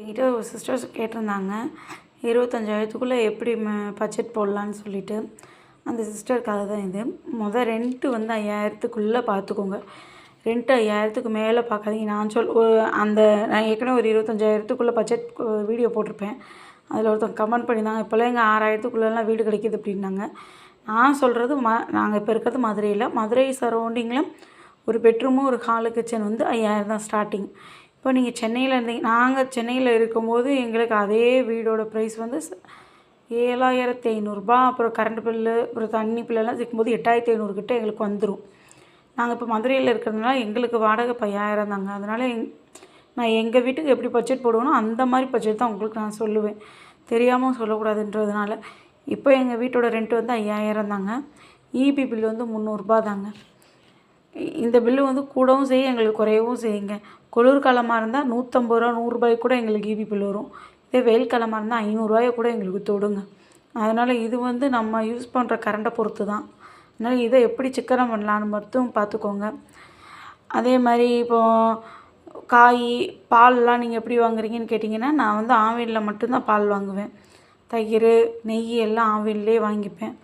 என்கிட்ட ஒரு சிஸ்டர்ஸ் கேட்டிருந்தாங்க. 25,000க்குள்ளே எப்படி பட்ஜெட் போடலான்னு சொல்லிட்டு. அந்த சிஸ்டருக்காக தான் இது. ரெண்ட்டு வந்து 5,000க்குள்ளே பார்த்துக்கோங்க. ரெண்ட்டு 5,000க்கு மேலே பார்க்காதீங்க. நான் ஏற்கனவே ஒரு 25,000க்குள்ளே பட்ஜெட் வீடியோ போட்டிருப்பேன். அதில் ஒருத்தவங்க கமெண்ட் பண்ணியிருந்தாங்க, இப்போல்லாம் எங்கள் 6,000க்குள்ளலாம் வீடு கிடைக்கிது அப்படின்னாங்க. நான் சொல்கிறது நாங்கள் இப்போ இருக்கிறது மதுரையில். மதுரை சரௌண்டிங்கில் ஒரு பெட்ரூமும் ஒரு ஹாலு கிச்சன் வந்து 5,000 தான் ஸ்டார்டிங். இப்போ நீங்கள் சென்னையில் நாங்கள் சென்னையில் இருக்கும்போது எங்களுக்கு அதே வீடோட ப்ரைஸ் வந்து 7,500. அப்புறம் கரண்ட் பில்லு, அப்புறம் தண்ணி பில்லெல்லாம் சேர்க்கும்போது 8,500 கிட்ட எங்களுக்கு வந்துடும். நாங்கள் இப்போ மதுரையில் இருக்கிறதுனால எங்களுக்கு வாடகை இப்போ 5,000 தாங்க. அதனால் நான் எங்கள் வீட்டுக்கு எப்படி பட்ஜெட் போடுவேனோ அந்த மாதிரி பட்ஜெட் தான் உங்களுக்கு நான் சொல்லுவேன். தெரியாமல் சொல்லக்கூடாதுன்றதுனால. இப்போ எங்கள் வீட்டோட ரெண்ட் வந்து 5,000 தாங்க. இபி பில் வந்து 300 தாங்க. இந்த பில்லு வந்து கூடவும் செய்யும், எங்களுக்கு குறையவும் செய்யுங்க. குளிர்காலமாக இருந்தால் 150 100 கூட எங்களுக்கு இபி பில் வரும். இதே வெயில் காலமாக இருந்தால் 500 கூட எங்களுக்கு தொடுங்க. அதனால் இது வந்து நம்ம யூஸ் பண்ணுற கரண்ட்டை பொறுத்து தான். அதனால் இதை எப்படி சிக்கனம் பண்ணலான்னு மட்டும் பார்த்துக்கோங்க. அதே மாதிரி இப்போது காய், பால்லாம் நீங்கள் எப்படி வாங்குறீங்கன்னு கேட்டிங்கன்னா, நான் வந்து ஆவினில் மட்டும்தான் பால் வாங்குவேன். தயிர், நெய் எல்லாம் ஆவின்லேயே வாங்கிப்பேன்.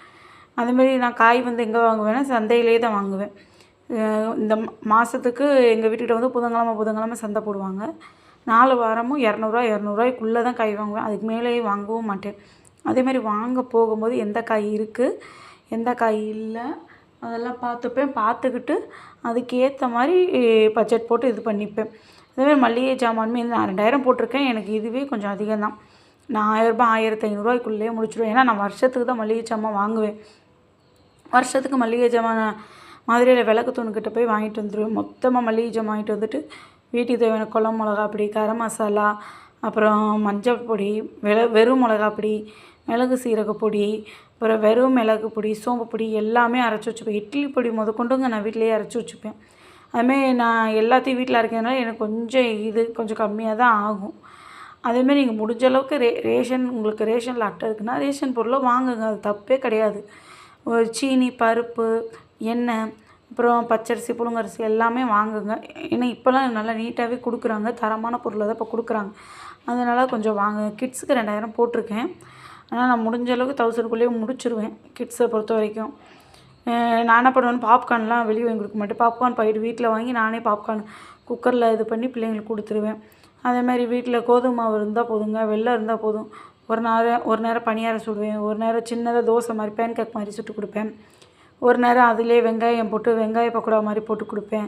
அதேமாரி நான் காய் வந்து எங்கே வாங்குவேன்னா சந்தையிலே தான் வாங்குவேன். இந்த மாதத்துக்கு எங்கள் வீட்டுக்கிட்ட வந்து புதன்கிழமை சந்தை போடுவாங்க. 4 வாரமும் 200 தான் காய் வாங்குவேன். அதுக்கு மேலேயே வாங்கவும் மாட்டேன். அதேமாதிரி வாங்க போகும்போது எந்த காய் இருக்குது, எந்த காய் இல்லை, அதெல்லாம் பார்த்துக்கிட்டு அதுக்கேற்ற மாதிரி பட்ஜெட் போட்டு இது பண்ணிப்பேன். அதேமாதிரி மளிகை ஜாமானுமே நான் 2,000 போட்டிருக்கேன். எனக்கு இதுவே கொஞ்சம் அதிகம்தான். நான் 1,000 1,500 முடிச்சிடுவேன். ஏன்னா நான் வருஷத்துக்கு தான் மளிகை ஜாமான் வாங்குவேன். வருஷத்துக்கு மளிகை ஜாமான் மதுரையில் விளக்கு தூணுக்கிட்ட போய் வாங்கிட்டு வந்துடுவேன். மொத்தமாக மளிகை ஜாமான் வாங்கிட்டு வந்துட்டு வீட்டுக்கு தேவையான குழம்பு மிளகா பொடி, கரம் மசாலா, அப்புறம் மஞ்சள் பொடி, வெறும் மிளகா பொடி, மிளகு சீரக பொடி, அப்புறம் வெறும் மிளகு பொடி, சோம்பு பொடி எல்லாமே அரைச்சி வச்சுப்பேன். இட்லி பொடி முதற்கொண்டுங்க நான் வீட்டிலேயே அரைச்சி வச்சுப்பேன். அதுமாரி நான் எல்லாத்தையும் வீட்டில் அரைக்கிறதுனால எனக்கு கொஞ்சம் கம்மியாக தான் ஆகும். அதேமாரி நீங்கள் முடிஞ்ச அளவுக்கு ரேஷன் உங்களுக்கு ரேஷனில் அட்டை இருக்குன்னா ரேஷன் பொருளை வாங்குங்க. அது தப்பே கிடையாது. சீனி, பருப்பு, எண்ணெய், அப்புறம் பச்சரிசி, புழுங்கரிசி எல்லாமே வாங்குங்க. ஏன்னா இப்போல்லாம் நல்லா நீட்டாகவே கொடுக்குறாங்க. தரமான பொருளை தான் இப்போ கொடுக்குறாங்க. அதனால் கொஞ்சம் வாங்குங்க. கிட்ஸுக்கு 2,000 போட்டிருக்கேன். ஆனால் நான் முடிஞ்ச அளவுக்கு 1,000க்குள்ளேயே முடிச்சிடுவேன் கிட்ஸை பொறுத்த வரைக்கும். நான் என்ன பண்ணுவேன்னு பாப்கார்ன்லாம் வெளியே வாங்கி கொடுக்க மாட்டேன். பாப்கார்ன் பாக்கெட் வீட்டில் வாங்கி நானே பாப்கார்ன் குக்கரில் இது பண்ணி பிள்ளைங்களுக்கு கொடுத்துருவேன். அதேமாதிரி வீட்டில் கோதுமை மாவு இருந்தால் போதுங்க, வெல்லம் இருந்தால் போதும். ஒரு நேரம் பணியாரம் சுடுவேன், ஒரு நேரம் சின்னதாக தோசை மாதிரி பேன்கேக் மாதிரி சுட்டு கொடுப்பேன். ஒரு நேரம் அதிலே வெங்காயம் போட்டு வெங்காய பக்கோடா மாதிரி போட்டு கொடுப்பேன்.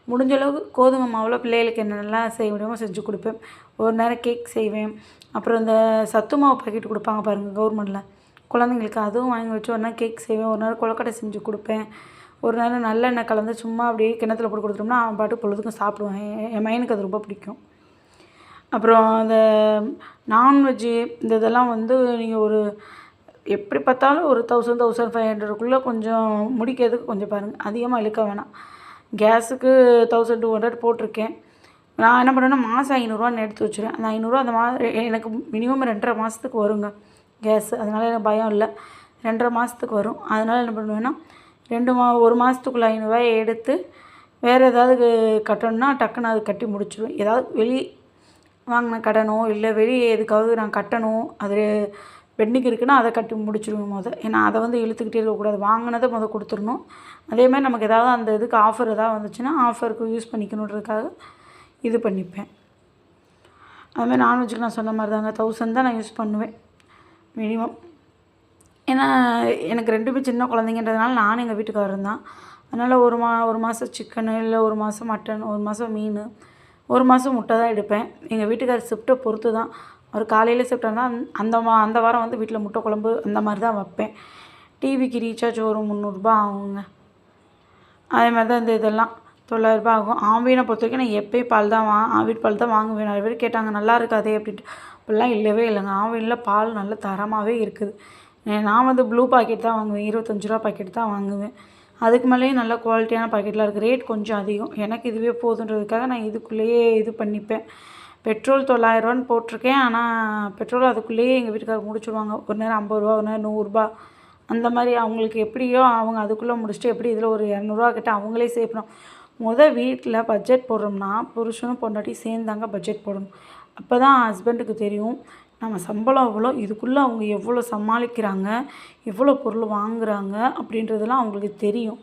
முடிஞ்ச அளவுக்கு கோதுமை மாவில் பிள்ளைகளுக்கு என்னென்னலாம் செய்ய முடியுமோ செஞ்சு கொடுப்பேன். ஒரு நேரம் கேக் செய்வேன். அப்புறம் இந்த சத்து மாவு பாக்கெட் கொடுப்பாங்க பாருங்கள் கவர்மெண்ட்டில், குழந்தைங்களுக்கு அதுவும் வாங்கி வச்சு ஒரு நேரம் கேக் செய்வேன். ஒரு நேரம் கொழுக்கட்டை செஞ்சு கொடுப்பேன். ஒரு நேரம் நல்லெண்ணெய் கலந்து சும்மா அப்படியே கிணத்துல போட்டு கொடுத்துட்டோம்னா அவன் பாட்டு பொழுதுக்கும் சாப்பிடுவான். என் மையனுக்கு அது ரொம்ப பிடிக்கும். அப்புறம் அந்த நான்வெஜ்ஜு இதெல்லாம் வந்து நீங்கள் ஒரு எப்படி பார்த்தாலும் ஒரு 1,000 1,500க்குள்ளே கொஞ்சம் முடிக்கிறதுக்கு கொஞ்சம் பாருங்கள். அதிகமாக இழுக்க வேணாம். கேஸுக்கு 1,200 போட்டிருக்கேன். நான் என்ன பண்ணுவேன்னா மாதம் 500 எடுத்து வச்சுருவேன். அந்த 500 அந்த எனக்கு மினிமம் 2.5 மாதத்துக்கு வருங்க கேஸு. அதனால் எனக்கு பயம் இல்லை. 2.5 மாதத்துக்கு வரும். அதனால் என்ன பண்ணுவேன்னா 1 மாதத்துக்குள்ளே 500 எடுத்து வேறு ஏதாவது கட்டணுன்னா டக்குன்னு அது கட்டி முடிச்சிடுவேன். ஏதாவது வெளியே வாங்கின கடனோ இல்லை வெளியே எதுக்காவது நான் கட்டணும், அது பெண்டிங் இருக்குன்னா அதை கட்டி முடிச்சிடுவேன் ஏன்னா அதை வந்து இழுத்துக்கிட்டே இருக்கக்கூடாது. வாங்கினதை கொடுத்துடணும். அதேமாதிரி நமக்கு ஏதாவது அந்த இதுக்கு ஆஃபர் ஏதாவது வந்துச்சுன்னா ஆஃபருக்கு யூஸ் பண்ணிக்கணுன்றதுக்காக இது பண்ணிப்பேன். அதுமாதிரி நான்வெஜ்ஜுக்கு நான் சொன்ன மாதிரி தாங்க 1,000 தான் நான் யூஸ் பண்ணுவேன் மினிமம். ஏன்னா எனக்கு 2 சின்ன குழந்தைங்கன்றதுனால நானும் எங்கள் வீட்டுக்காரரும் தான். அதனால் ஒரு மாதம் சிக்கனு, இல்லை ஒரு மாதம் மட்டன், ஒரு மாதம் மீன், ஒரு மாதம் முட்டை தான் எடுப்பேன். எங்கள் வீட்டுக்காரர் ஷிஃப்ட்டை பொறுத்து தான். அவர் காலையில் ஷிஃப்ட் இருந்தால் அந்த வாரம் வந்து வீட்டில் முட்டை குழம்பு அந்த மாதிரி தான் வைப்பேன். டிவிக்கு ரீசார்ஜ் ஒரு 300 ஆகுங்க. அதே மாதிரி தான் இதெல்லாம் 900 ஆகும். ஆவினை பொறுத்த வரைக்கும் நான் எப்போயும் பால் தான் ஆவின் பால் தான் வாங்குவேன். நிறைய பேர் கேட்டாங்க நல்லா இருக்காதே அப்படின்ட்டு. அப்படிலாம் இல்லவே இல்லைங்க. ஆவினில் பால் நல்ல தரமாகவே இருக்குது. நான் வந்து ப்ளூ பாக்கெட் தான் வாங்குவேன். 25 பாக்கெட் தான் வாங்குவேன். அதுக்கு மேலேயும் நல்ல குவாலிட்டியான பாக்கெட்லாம் இருக்குது. ரேட் கொஞ்சம் அதிகம். எனக்கு இதுவே போதுன்றதுக்காக நான் இதுக்குள்ளேயே இது பண்ணிப்பேன். பெட்ரோல் 900 போட்டிருக்கேன். ஆனால் பெட்ரோல் அதுக்குள்ளேயே எங்கள் வீட்டுக்காரர் முடிச்சுடுவாங்க. ஒரு நேரம் 50, ஒரு நேரம் 100 அந்த மாதிரி அவங்களுக்கு எப்படியோ அவங்க அதுக்குள்ளே முடிச்சுட்டு எப்படி இதில் ஒரு 200 கிட்ட அவங்களே சேர்க்கணும். வீட்டில் பட்ஜெட் போடுறோம்னா புருஷனும் பொண்டாட்டி சேர்ந்தாங்க பட்ஜெட் போடணும். அப்போ தான் ஹஸ்பண்டுக்கு தெரியும் நம்ம சம்பளம் எவ்வளோ, இதுக்குள்ளே அவங்க எவ்வளோ சமாளிக்கிறாங்க, எவ்வளோ பொருள் வாங்குறாங்க அப்படின்றதெல்லாம் அவங்களுக்கு தெரியும்.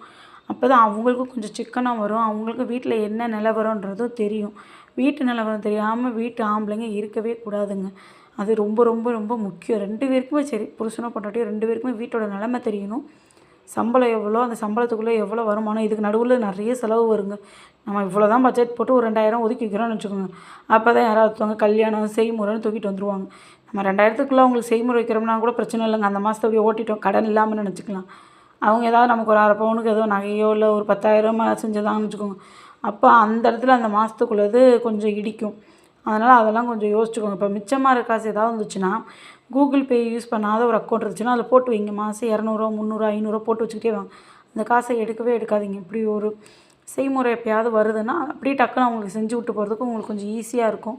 அப்போ தான் அவங்களுக்கும் கொஞ்சம் சிக்கனம் வரும். அவங்களுக்கும் வீட்டில் என்ன நிலவரன்றதும் தெரியும். வீட்டு நிலவரம் தெரியாமல் வீட்டு ஆம்பளைங்க இருக்கவே கூடாதுங்க. அது ரொம்ப ரொம்ப ரொம்ப முக்கியம். 2 பேருக்குமே சரி, புருஷனோ பொண்டாட்டியோ 2 பேருக்குமே வீட்டோட நிலைமை தெரியணும். சம்பளம் எவ்வளோ, அந்த சம்பளத்துக்குள்ளே எவ்வளோ வருமானம், இதுக்கு நடுவில் நிறைய செலவு வருங்க. நம்ம இவ்வளோ தான் பட்ஜெட் போட்டு ஒரு 2000 ஒதுக்கி வைக்கிறோம்னு வச்சுக்கோங்க. அப்போ தான் யாராவது ஒருத்தவங்க கல்யாணம் செய்முறைன்னு தூக்கிட்டு வந்துருவாங்க. நம்ம 2000க்குள்ளே அவங்களுக்கு செய்முறை வைக்கிறோம்னா கூட பிரச்சனை இல்லைங்க. அந்த மாதத்தை அப்படியே ஓட்டிட்டோம், கடன் இல்லாமல் நினச்சிக்கலாம். அவங்க ஏதாவது நமக்கு ஒரு 1/2 பவுனுக்கு ஏதோ நகையோ இல்லை ஒரு 10,000 செஞ்சதாங்கன்னு வச்சுக்கோங்க. அப்போ அந்த இடத்துல அந்த மாதத்துக்குள்ளது கொஞ்சம் இடிக்கும். அதனால் அதெல்லாம் கொஞ்சம் யோசிச்சுக்கோங்க. இப்போ மிச்சமாக இருக்க காசு ஏதாவது வந்துச்சுன்னா, கூகுள் பே யூஸ் பண்ணாத ஒரு அக்கௌண்ட் இருந்துச்சுன்னா அதில் போட்டு வைங்க. மாதம் 200, 300, 500 போட்டு வச்சுக்கிட்டே வாங்க. அந்த காசை எடுக்கவே எடுக்காதீங்க. இப்படி ஒரு செய்முறை எப்பயாவது வருதுன்னா அப்படியே டக்குன்னு அவங்களுக்கு செஞ்சு விட்டு போகிறதுக்கு உங்களுக்கு கொஞ்சம் ஈஸியாக இருக்கும்.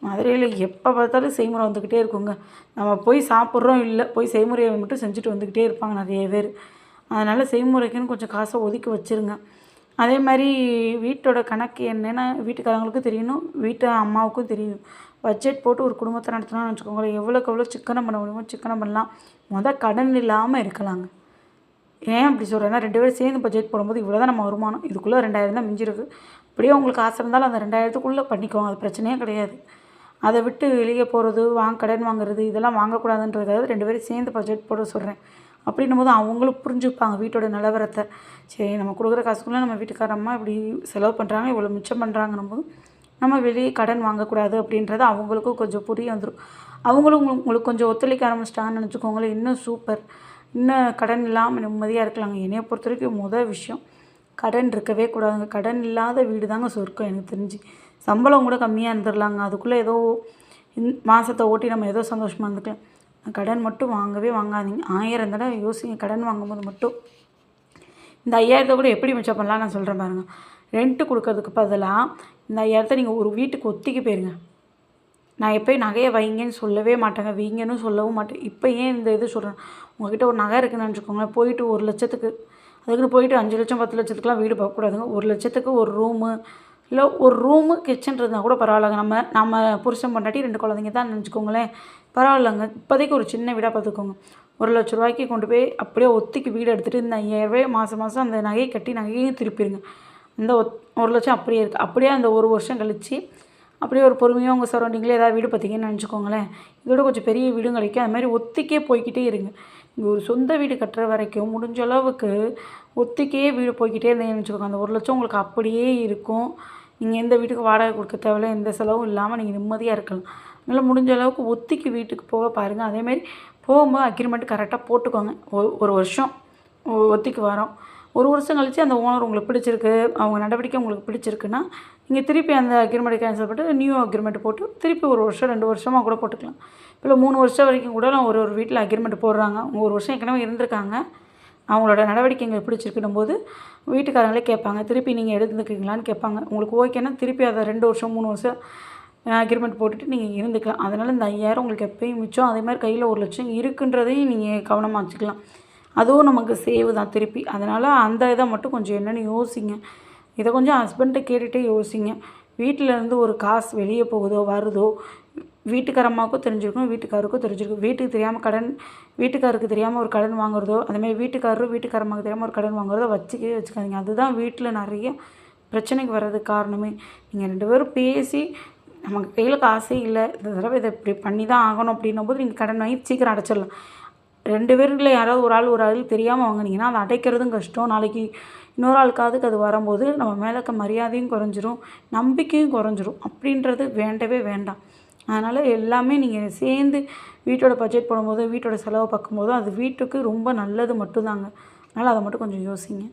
மதுரையில் எப்போ பார்த்தாலும் செய்முறை வந்துக்கிட்டே இருக்குங்க. நம்ம போய் சாப்பிட்றோம் இல்லை, போய் செய்முறையை மட்டும் செஞ்சுட்டு வந்துக்கிட்டே இருப்பாங்க நிறைய பேர். அதனால் செய்முறைக்குன்னு கொஞ்சம் காசை ஒதுக்கி வச்சுருங்க. அதே மாதிரி வீட்டோட கணக்கு என்னென்னா வீட்டுக்காரங்களுக்கும் தெரியணும், வீட்டு அம்மாவுக்கும் தெரியணும். பட்ஜெட் போட்டு ஒரு குடும்பத்தை நடத்தணும்னு வச்சுக்கோங்களேன், எவ்வளோக்கு எவ்வளோ சிக்கனம் பண்ண முடியுமோ சிக்கனம் பண்ணலாம். கடன் இல்லாமல் இருக்கலாங்க. ஏன் அப்படி சொல்கிறேன்னா 2 பேரும் சேர்ந்து பட்ஜெட் போடும்போது இவ்வளோ தான் நம்ம வருமானம், இதுக்குள்ளே 2000 தான் மிஞ்சிருக்கு. அப்படியே உங்களுக்கு ஆசை இருந்தாலும் அந்த 2000த்துக்குள்ளே பண்ணிக்கோங்க, அது பிரச்சனையே கிடையாது. அதை விட்டு வெளியே போகிறது, கடன் வாங்குறது இதெல்லாம் வாங்கக்கூடாதுன்றதுக்காக 2 பேரும் சேர்ந்து பட்ஜெட் போட சொல்கிறேன். அப்படின்னும் போது அவங்களும் புரிஞ்சுப்பாங்க வீட்டோட நிலவரத்தை. சரி, நம்ம கொடுக்குற காசுக்குள்ளே நம்ம வீட்டுக்காரம்மா இப்படி செலவு பண்ணுறாங்க, இவ்வளோ மிச்சம் பண்ணுறாங்கன்னும் போது நம்ம வெளியே கடன் வாங்கக்கூடாது அப்படின்றது அவங்களுக்கும் கொஞ்சம் புரிய வந்துடும். அவங்களும் உங்களுக்கு கொஞ்சம் ஒத்துழைக்க ஆரம்பிச்சிட்டாங்கன்னு நினச்சிக்கோங்களேன், இன்னும் சூப்பர். இன்னும் கடன் இல்லாமல் நிம்மதியாக இருக்கலாங்க. என்னையை பொறுத்த வரைக்கும் விஷயம் கடன் இருக்கவே கூடாதுங்க. கடன் இல்லாத வீடு தாங்க சொர்க்கம் எனக்கு தெரிஞ்சு. சம்பளம் கூட கம்மியாக இருந்துடலாங்க, அதுக்குள்ளே ஏதோ மாதத்தை ஓட்டி நம்ம ஏதோ சந்தோஷமாக இருந்துக்கலாம். கடன் மட்டும் வாங்கவே வாங்காதீங்க. 1000 தடவை யோசிங்க கடன் வாங்கும்போது மட்டும். இந்த 5000 கூட எப்படி மிச்சம் பண்ணலாம் நான் சொல்கிறேன் பாருங்கள். ரெண்ட்டு கொடுக்கறதுக்கு பதிலாக இந்த 5000 நீங்கள் ஒரு வீட்டுக்கு ஒத்திக்கு போயிருங்க. நான் எப்போயும் நகையை வைங்கன்னு சொல்லவே மாட்டேங்க, வீங்கன்னு சொல்லவும் மாட்டேன். இப்போ ஏன் இந்த இது சொல்கிறேன், உங்கள்கிட்ட ஒரு நகை இருக்குன்னு நினச்சிக்கோங்களேன், போயிட்டு 1 லட்சத்துக்கு அதுக்குன்னு போயிட்டு 5 லட்சம் 10 லட்சத்துக்குலாம் வீடு பார்க்கக்கூடாதுங்க. 1 லட்சத்துக்கு ஒரு ரூமு, இல்லை ஒரு ரூமு கிச்சன் இருந்தால் கூட பரவாயில்லைங்க. நம்ம புருஷன் பொண்டாட்டி 2 குழந்தைங்க தான் நினச்சிக்கோங்களேன், பரவாயில்லைங்க. இப்போதைக்கு ஒரு சின்ன வீடாக பார்த்துக்கோங்க. 1 லட்ச ரூபாய்க்கு கொண்டு போய் அப்படியே ஒத்திக்கு வீடு எடுத்துகிட்டு இந்த 5000 மாதம் மாதம் அந்த நகையை கட்டி நகையும் திருப்பிடுங்க. இந்த 1 லட்சம் அப்படியே இருக்குது. அப்படியே அந்த 1 வருஷம் கழித்து அப்படியே ஒரு பொறுமையாக உங்கள் சரௌண்டிங்கில் ஏதாவது வீடு பார்த்தீங்கன்னு நினச்சிக்கோங்களேன், இதோட கொஞ்சம் பெரிய வீடும் கிடைக்கும். அது மாதிரி ஒத்திக்கே போய்கிட்டே இருங்க. இங்கே ஒரு சொந்த வீடு கட்டுற வரைக்கும் முடிஞ்ச அளவுக்கு ஒத்திக்கே வீடு போய்கிட்டே இருந்தீங்கன்னு வச்சுக்கோங்க, அந்த 1 லட்சம் உங்களுக்கு அப்படியே இருக்கும். நீங்கள் எந்த வீட்டுக்கு வாடகை கொடுக்க தேவையில்ல, எந்த செலவும் இல்லாமல் நீங்கள் நிம்மதியாக இருக்கலாம். அதனால் முடிஞ்ச அளவுக்கு ஒத்திக்கு வீட்டுக்கு போக பாருங்கள். அதேமாதிரி போகும்போது அக்ரிமெண்ட் கரெக்டாக போட்டுக்கோங்க. ஒரு வருஷம் ஒத்திக்கு வரோம், 1 வருஷம் கழித்து அந்த ஓனர் உங்களுக்கு பிடிச்சிருக்கு, அவங்க நடவடிக்கை உங்களுக்கு பிடிச்சிருக்குன்னா நீங்கள் திருப்பி அந்த அக்ரிமெண்ட்டை கேன்சல் பண்ணிட்டு நியூ அக்ரிமெண்ட் போட்டு திருப்பி 1 வருஷம் 2 வருஷமாக கூட போட்டுக்கலாம். இல்லை 3 வருஷம் வரைக்கும் கூட ஒரு வீட்டில் அக்ரிமெண்ட் போடுறாங்க. அவங்க 1 வருஷம் ஏற்கனவே இருந்திருக்காங்க, அவங்களோட நடவடிக்கை எங்களுக்கு பிடிச்சிருக்குன்னும் போது வீட்டுக்காரங்களே கேட்பாங்க, திருப்பி நீங்கள் எடுத்துக்கிறீங்களான்னு கேட்பாங்க. உங்களுக்கு ஓகேன்னா திருப்பி அதை 2 வருஷம் 3 வருஷம் அக்ரிமெண்ட் போட்டுட்டு நீங்கள் இருந்துக்கலாம். அதனால் இந்த 5000 உங்களுக்கு எப்பயும் மிச்சம். அதே மாதிரி கையில் 1 லட்சம் இருக்குன்றதையும் நீங்கள் கவனமாக வச்சுக்கலாம். அதுவும் நமக்கு சேவ் தான் திருப்பி. அதனால் அந்த இதை மட்டும் கொஞ்சம் என்னென்னு யோசிங்க. இதை கொஞ்சம் ஹஸ்பண்ட்டை கேட்டுகிட்டே யோசிங்க. வீட்டிலேருந்து ஒரு காசு வெளியே போகுதோ வருதோ வீட்டுக்காரம்மாவுக்கும் தெரிஞ்சிருக்கும், வீட்டுக்காருக்கும் தெரிஞ்சிருக்கும். வீட்டுக்காருக்கு தெரியாமல் ஒரு கடன் வாங்குறதோ, அதேமாதிரி வீட்டுக்காரம்மாவுக்கு தெரியாமல் ஒரு கடன் வாங்குறதோ வச்சுக்காதீங்க. அதுதான் வீட்டில் நிறைய பிரச்சனைக்கு வர்றதுக்கு காரணமே. நீங்கள் 2 பேரும் பேசி நமக்கு கையில் காசே இல்லை, இந்த தடவை இதை இப்படி பண்ணி தான் ஆகணும் அப்படின்னும் போது நீங்கள் கடன் வாங்கி சீக்கிரம் அடைச்சிடலாம். 2 பேருக்குள்ள யாராவது ஒரு ஆள் தெரியாமல் வாங்கினீங்கன்னா அதை அடைக்கிறதும் கஷ்டம். நாளைக்கு இன்னொரு ஆளுக்காதுக்கு அது வரும்போது நம்ம மேலே இருக்க மரியாதையும் குறைஞ்சிரும், நம்பிக்கையும் குறைஞ்சிரும். அப்படின்றது வேண்டவே வேண்டாம். அதனால் எல்லாமே நீங்கள் சேர்ந்து வீட்டோட பட்ஜெட் போடும்போது, வீட்டோட செலவு பார்க்கும்போதும் அது வீட்டுக்கு ரொம்ப நல்லது மட்டும்தாங்க. அதனால் அதை மட்டும் கொஞ்சம் யோசிங்க.